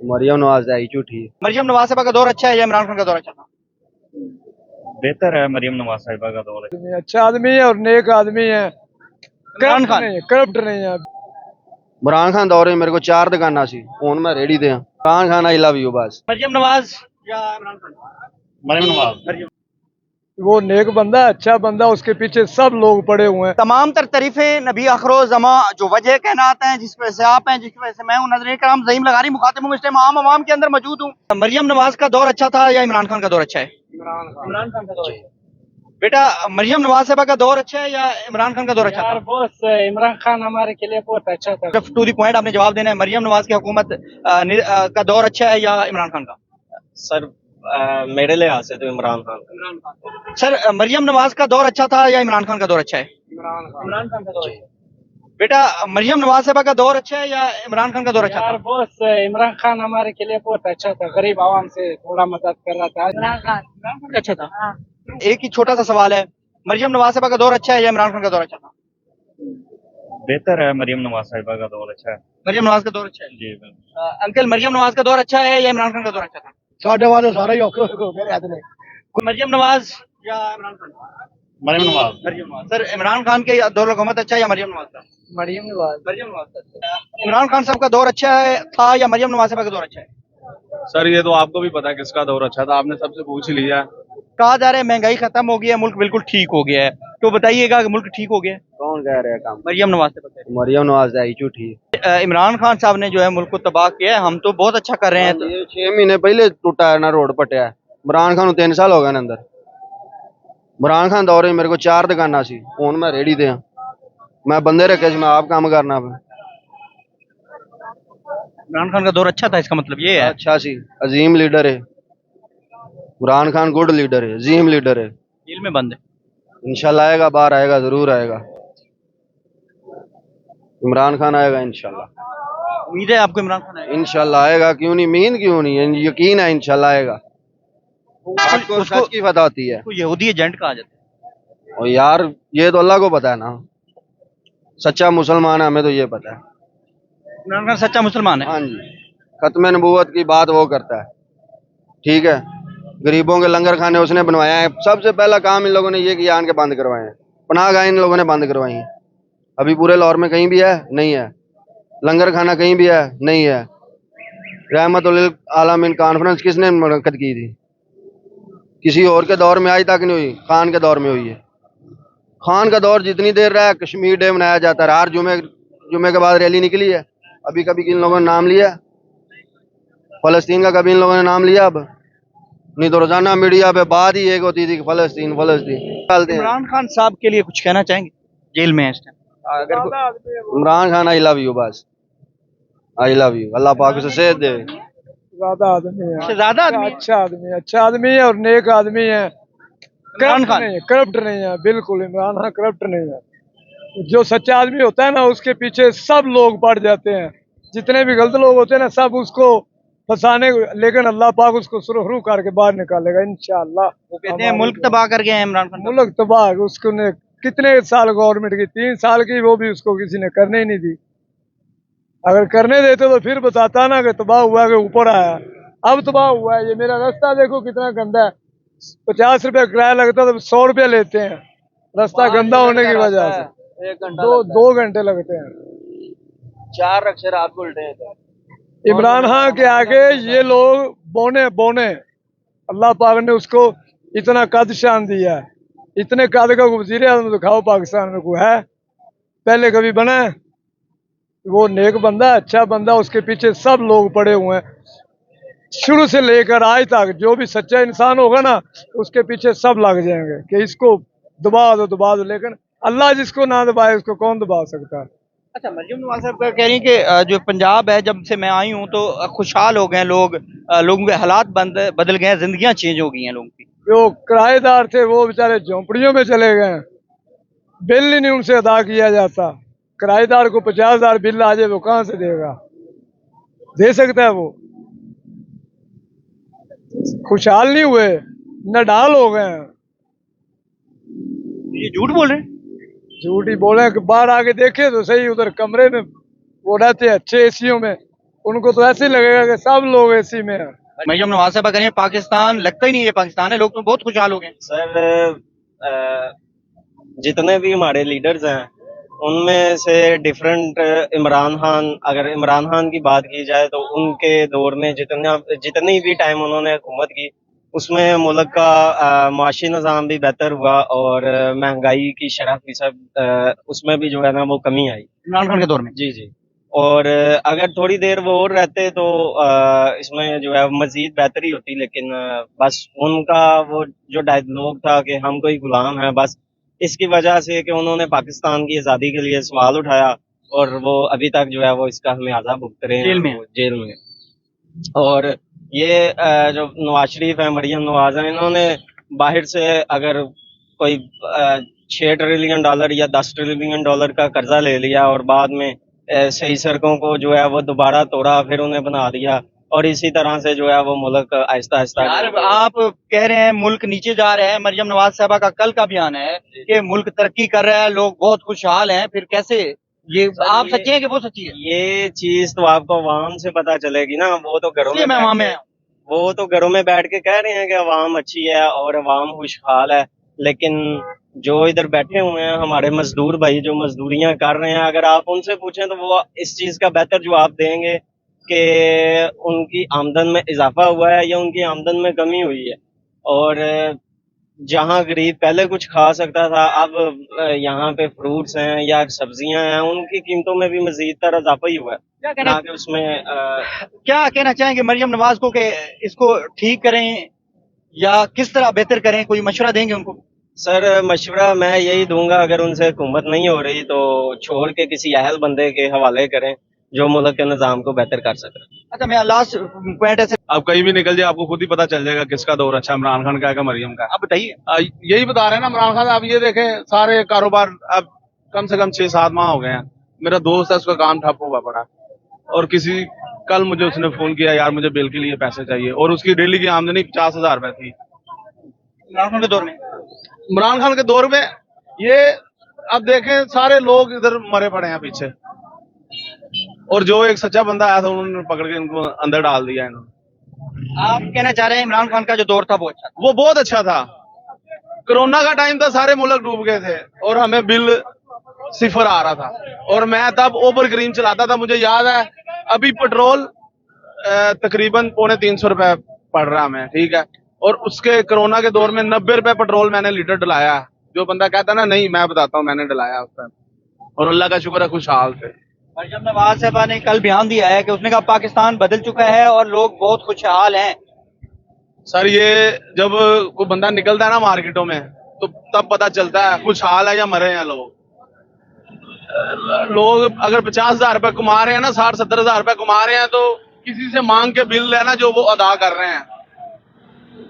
मरियम नवाज आई झूठी। मरियम नवाज साहबा का दौर अच्छा है या इमरान खान का दौर अच्छा था? बेहतर है मरियम नवाज साहिबा का दौर। अच्छा आदमी है और नेक आदमी है। इमरान खान करप्ट नहीं है। इमरान खान दौरे मेरे को 4 दुकाना सी हुन मैं ready they. Imran Khan I love you बस। मरियम नवाज या इमरान खान? मरियम नवाज। वो नेक बंदा है, अच्छा बंदा, उसके पीछे सब लोग पड़े हुए हैं। तमाम तर तारीफें नबी आखिरो ज़मा जो वजह कहनात हैं, जिसकी वजह से आप हैं, जिसकी वजह से मैं हूँ, नज़रीन कराम ज़हीम लगारी मुखातिब हूँ, इस टाइम आम आवाम के अंदर मौजूद हूँ। मरियम नवाज का दौर अच्छा था या इमरान खान का दौर अच्छा है? इमरान खान का दौर अच्छा है। बेटा, मरियम नवाज साहबा का दौर अच्छा है या इमरान खान का दौर अच्छा था? बॉस इमरान खान हमारे के लिए बहुत अच्छा था। टू द पॉइंट आपने जवाब देना है। मरियम नवाज की हुकूमत का दौर अच्छा है या इमरान खान का? सर मेरे लिहाज से तो इमरान खान। सर, मरियम नवाज का दौर अच्छा था या इमरान खान का दौर अच्छा है? इमरान खान का दौर। बेटा, मरियम नवाज साहबा का दौर अच्छा है या इमरान खान का दौर अच्छा था? बॉस इमरान खान हमारे के लिए बहुत अच्छा था, गरीब आवाम से थोड़ा मदद कर रहा था। इमरान खान का अच्छा था। एक ही छोटा सा सवाल है, मरियम नवाज साहबा का दौर अच्छा है या इमरान खान का दौर अच्छा था? बेहतर है मरियम नवाज साहिबा का दौर अच्छा है। मरियम नवाज का दौर अच्छा है। जी अंकल, मरियम नवाज का दौर अच्छा है या इमरान खान का दौर अच्छा था? साढ़े वाले सारा ही मेरे हाथ में। मरियम नवाज या इमरान खान? मरियम नवाज। मरियम नवाज। सर, इमरान खान के दौर हुकूमत अच्छा है या मरियम नवाज का? मरियम नवाज। मरियम नवाज का। इमरान खान साहब का दौर अच्छा है था या मरियम नवाज साहब का दौर अच्छा है? सर ये तो आपको भी पता है किसका दौर अच्छा था, आपने सबसे पूछ ही लिया। कहा जा रहा है महंगाई खत्म हो गई है, मुल्क बिल्कुल ठीक हो गया है, तो बताइएगा कि मुल्क ठीक हो गया है? कौन कह रहा है काम? मरियम नवाज से बताइए। मरियम नवाज आई झूठी। इमरान खान साहब ने जो है मुल्क को तबाह किया है, हम तो बहुत अच्छा कर रहे हैं। तो ये 6 महीने पहले टूटा है ना, रोड पटिया है। इमरान खान 3 साल हो गए अंदर। इमरान खान दौरे मेरे को 4 दुकाना सी हुन मैं रेडी दे। मैं बंदे रखे सी, मैं आप काम करना पे। इमरान खान का दौर अच्छा था, इसका मतलब ये है। अच्छा सी अजीम लीडर है इमरान खान, गुड लीडर है, अजीम लीडर है। जेल में बंद है। इंशाल्लाह आएगा, बाहर आएगा, जरूर आएगा। इमरान खान आएगा इंशाल्लाह। उम्मीद है आपको इमरान खान आएगा? इंशाल्लाह आएगा, क्यों नहीं, मीन क्यों नहीं, यकीन है इंशाल्लाह आएगा। आपको सच की पता होती है। उसको यहूदी एजेंट कहा जाता है। और यार ये तो अल्लाह को पता है ना, सच्चा मुसलमान है, हमें तो ये पता है। इमरान खान सच्चा मुसलमान है। हाँ जी, खत्म नबूवत की बात वो करता है, ठीक है। गरीबों के लंगर खाने उसने बनवाया है। सबसे पहला काम इन लोगों ने ये किया, आन के बंद करवाए हैं। पनाह गाहें इन लोगों ने बंद करवाई हैं। अभी पूरे लाहौर में कहीं भी है? नहीं है। लंगर खाना कहीं भी है? नहीं है। रहमतुल आलमीन कॉन्फ्रेंस किसने मुनक्कद की थी? किसी और के दौर में आज तक नहीं हुई, खान के दौर में हुई है। खान का दौर जितनी देर रहा, कश्मीर डे मनाया जाता है, हर जुमे के बाद रैली निकली है। अभी कभी इन लोगों ने नाम लिया फलस्तीन का? कभी इन लोगों ने नाम लिया? अब नहीं तो रोजाना मीडिया पे बात ही एक होती थी कि फलस्तीन फलस्तीन चलते हैं। इमरान खान साहब के लिए कुछ कहना चाहेंगे? जेल में है इस टाइम। अगर Imran Khan I love you बस, आई लव यू। अल्लाह पाक उसे सेहत दे। ज्यादा आदमी है। ज्यादा आदमी है। अच्छा आदमी है और नेक आदमी है। इमरान खान करप्ट नहीं है, बिल्कुल इमरान खान करप्ट नहीं है। जो सच्चा आदमी होता है ना, उसके पीछे सब लोग पड़ जाते हैं। जितने भी गलत लोग होते हैं ना, सब उसको फंसाने, लेकिन अल्लाह पाक उसको सुरखरू करके बाहर निकालेगा इंशाअल्लाह। वो कहते हैं मुल्क तबाह कर गए हैं इमरान खान। मुल्क तबाह उसको ने कितने साल गवर्नमेंट की, 3 साल की, वो भी उसको किसी ने करने ही नहीं दी। अगर करने देते तो फिर बताता ना कि तबाह हुआ, के ऊपर आया। अब तबाह हुआ है। ये मेरा रास्ता देखो कितना गंदा है। 50 रुपया किराया लगता है तो 100 रुपया लेते हैं, रास्ता गंदा होने की वजह से। 2 घंटे लगते हैं। 4 अक्षर आपको उल्टे हैं। इमरान खान के आगे ये लोग बोने बोने। अल्लाह पाक ने उसको इतना कद शान दिया है। इतने कद का वजीर आजम दिखाओ पाकिस्तान में कोई है? पहले कभी बना है? वो नेक बंदा, अच्छा बंदा, उसके पीछे सब लोग पड़े हुए हैं। शुरू से लेकर आज तक जो भी सच्चा इंसान होगा ना, उसके पीछे सब लग जाएंगे कि इसको दबा दो, लेकिन अल्लाह जिसको ना दबाए उसको कौन दबा सकता है? अच्छा, मरियम नवाज साहब कह रही हैं कि जो पंजाब है, जब से मैं आई हूँ तो खुशहाल हो गए हैं लोग, लोगों के हालात बदल गए हैं, जिंदगियां चेंज हो गई हैं लोगों की। जो किराएदार थे वो बेचारे झोंपड़ियों में चले गए हैं। बिल ही नहीं उनसे अदा किया जाता। किराएदार को 50,000 बिल आ जाए, वो कहाँ से देगा? दे सकता है वो? खुशहाल नहीं हुए, नडाल हो गए हैं। ये झूठ बोल रहे हैं। झूठ ही बोले कि बाहर आके देखे तो सही, उधर कमरे में वो रहते हैं अच्छे एसीओं में, उनको तो ऐसे ही लगेगा कि सब लोग एसी में हैं। मरियम नवाज साहब करें पाकिस्तान, लगता ही नहीं है पाकिस्तान है, लोग तो बहुत खुशहाल हो गए। सर जितने भी हमारे लीडर्स हैं उनमें से डिफरेंट इमरान खान, अगर इमरान खान की बात की जाए तो उनके दौर में जितनी भी टाइम उन्होंने हुकूमत की उसमें मुल्क का माशी निज़ाम भी बेहतर हुआ और महंगाई की शरह फीसद उसमें भी जो है ना वो कमी आई इमरान खान के दौर में। जी जी। और अगर थोड़ी देर वो और रहते तो इसमें जो है मजीद बेहतरी होती, लेकिन बस उनका वो जो डायलॉग था कि हम कोई गुलाम है, बस इसकी वजह से कि उन्होंने पाकिस्तान की आज़ादी के लिए सवाल उठाया और वो अभी तक जो है वो इसका हमें भुगत रहे हैं जेल में। और ये जो नवाज शरीफ है, मरियम नवाज है, इन्होंने बाहर से अगर कोई $6 ट्रिलियन या $10 ट्रिलियन का कर्जा ले लिया और बाद में सही सड़कों को जो है वो दोबारा तोड़ा, फिर उन्हें बना दिया और इसी तरह से जो है वो मुल्क आहिस्ता आहिस्ता। यार आप कह रहे हैं मुल्क नीचे जा रहे हैं, मरियम नवाज साहबा का कल का बयान है कि मुल्क तरक्की कर रहा है, लोग बहुत खुशहाल हैं, फिर कैसे ये आप सच्चे हैं कि वो सच्ची है? ये चीज तो आपको अवाम से पता चलेगी ना, वो तो घरों इसलिए मैं वहां में वो तो घरों में बैठ के कह रहे हैं कि अवाम अच्छी है और अवाम खुशहाल है, लेकिन जो इधर बैठे हुए हैं हमारे मजदूर भाई जो मजदूरियां कर रहे हैं, अगर आप उनसे पूछें तो वो इस चीज का बेहतर जवाब देंगे कि उनकी आमदन में इजाफा हुआ है या उनकी आमदन में कमी हुई है। और जहाँ गरीब पहले कुछ खा सकता था, अब यहाँ पे फ्रूट्स हैं या सब्जियां हैं, उनकी कीमतों में भी मजीद तर इजाफा ही हुआ है। क्या कि उसमें क्या कहना चाहेंगे मरियम नवाज को कि इसको ठीक करें या किस तरह बेहतर करें, कोई मशवरा देंगे उनको? सर मशवरा मैं यही दूंगा, अगर उनसे हुकूमत नहीं हो रही तो छोड़ के किसी अहल बंदे के हवाले करें जो मुल्क के निज़ाम को बेहतर कर सके। अच्छा, मैं लास्ट पॉइंट ऐसे अब कहीं भी निकल जाए आपको खुद ही पता चल जाएगा किसका दौर अच्छा, इमरान खान का है मरियम का। आप बताइए। यही बता रहे हैं ना इमरान खान। अब ये देखें सारे कारोबार अब कम से कम 6-7 माह हो गए हैं। मेरा दोस्त है, उसका काम ठप हुआ पड़ा और कल मुझे उसने फोन किया, यार मुझे बिल के लिए पैसे चाहिए, और उसकी डेली की आमदनी 50,000 रुपए थी इमरान खान के दौर में। इमरान खान के दौर में ये अब देखें सारे लोग इधर मरे पड़े हैं पीछे, और जो एक सच्चा बंदा आया था उन्होंने पकड़ के इनको अंदर डाल दिया इन्होंने। आप कहना चाह रहे हैं इमरान खान का जो दौर था वो अच्छा था? वो बहुत अच्छा था। कोरोना का टाइम था, सारे मुल्क डूब गए थे और हमें बिल 0 आ रहा था, और मैं तब ओवर ग्रीन चलाता था। मुझे याद है अभी पेट्रोल तकरीबन 350 रुपए पड़ रहा हमें, ठीक है, और उसके कोरोना के दौर में 90 रुपए पेट्रोल मैंने लीटर डलाया। जो बंदा कहता ना नहीं, मैं बताता हूँ मैंने डलाया उस टाइम, और अल्लाह का शुक्र है खुशहाल थे। मरियम नवाज साहबा ने कल बयान दिया है कि उसने कहा पाकिस्तान बदल चुका है और लोग बहुत खुशहाल हैं। सर ये जब कोई बंदा निकलता है ना मार्केटों में तो तब पता चलता है खुशहाल है या मरे हैं लोग। लोग अगर 50,000 रुपए कमा रहे हैं ना, 60-70 हजार रुपए कमा रहे हैं, तो किसी से मांग के बिल है ना जो वो अदा कर रहे हैं,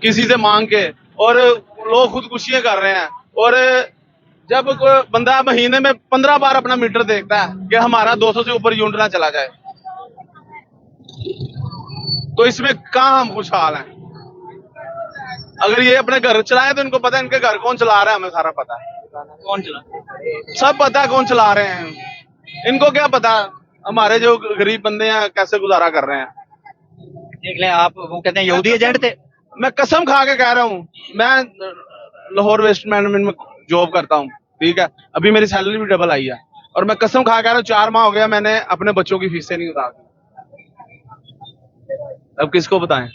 किसी से मांग के, और लोग खुदकुशियां कर रहे हैं। और जब कोई बंदा महीने में 15 बार अपना मीटर देखता है कि हमारा 200 से ऊपर यूनिट ना चला जाए, तो इसमें कहाँ हम खुशहाल हैं। अगर ये अपने घर चलाए तो इनको पता है इनके घर कौन चला रहा है, हमें सारा पता है कौन चला, सब पता है कौन चला रहे हैं। इनको क्या पता हमारे जो गरीब बंदे हैं कैसे गुजारा कर रहे हैं। देख लें आप, वो कहते हैं यहूदी एजेंट थे। मैं कसम खा के कह रहा हूँ, मैं लाहौर वेस्ट मैनेजमेंट में जॉब करता हूँ, ठीक है, अभी मेरी सैलरी भी डबल आई है, और मैं कसम खा के कह रहा हूँ 4 माह हो गया मैंने अपने बच्चों की फीसें नहीं उतार दी। अब किसको बताएं।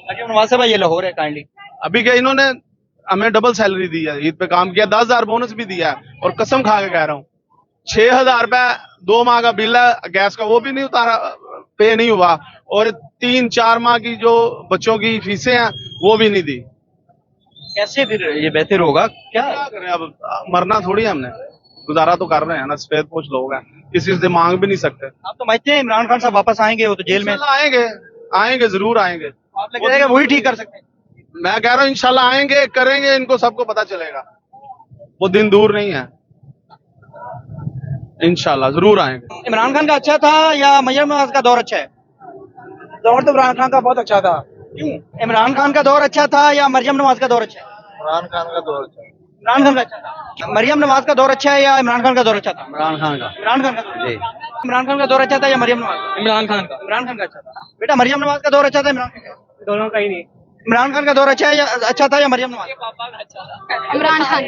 मरियम नवाज साहब ये लाहौर है काइंडली। अभी क्या इन्होंने हमें डबल सैलरी दी है, ईद पे काम किया, 10,000 बोनस भी दिया है, और कसम खा के कह रहा हूँ 6,000 रुपए 2 माह का बिल है गैस का, वो भी नहीं उतारा, पे नहीं हुआ, और 3-4 माह की जो बच्चों की फीसें हैं वो भी नहीं दी। कैसे फिर ये बेहतर होगा? क्या करें, अब मरना थोड़ी है, हमने गुजारा तो कर रहे हैं ना, सफेद पोश लोग हैं, किसी से मांग भी नहीं सकते। आप तो समझते हैं इमरान खान साहब वापस आएंगे? वो तो जेल में आएंगे जरूर आएंगे। आप लग रहा है वही ठीक कर सकते हैं। मैं कह रहा हूँ इंशाल्लाह आएंगे, करेंगे, इनको सबको पता चलेगा, वो दिन दूर नहीं है, इंशाल्लाह जरूर आएंगे। इमरान खान का अच्छा था या मरियम नवाज का दौर अच्छा है? दौर तो इमरान खान का बहुत अच्छा था। क्यों? इमरान खान का दौर अच्छा था या मरियम नवाज का दौर अच्छा है? इमरान खान का दौर अच्छा। इमरान खान का अच्छा था। मरियम नवाज का दौर अच्छा है या इमरान खान का दौर अच्छा था? इमरान खान का। इमरान खान का दौर। इमरान खान का दौर अच्छा था या मरियम नवाज का? इमरान खान का। इमरान खान का अच्छा था। बेटा मरियम नवाज का दौर अच्छा था इमरान खान का? दोनों का ही नहीं। इमरान खान का दौर अच्छा है या अच्छा था या मरियम नवाज? इमरान खान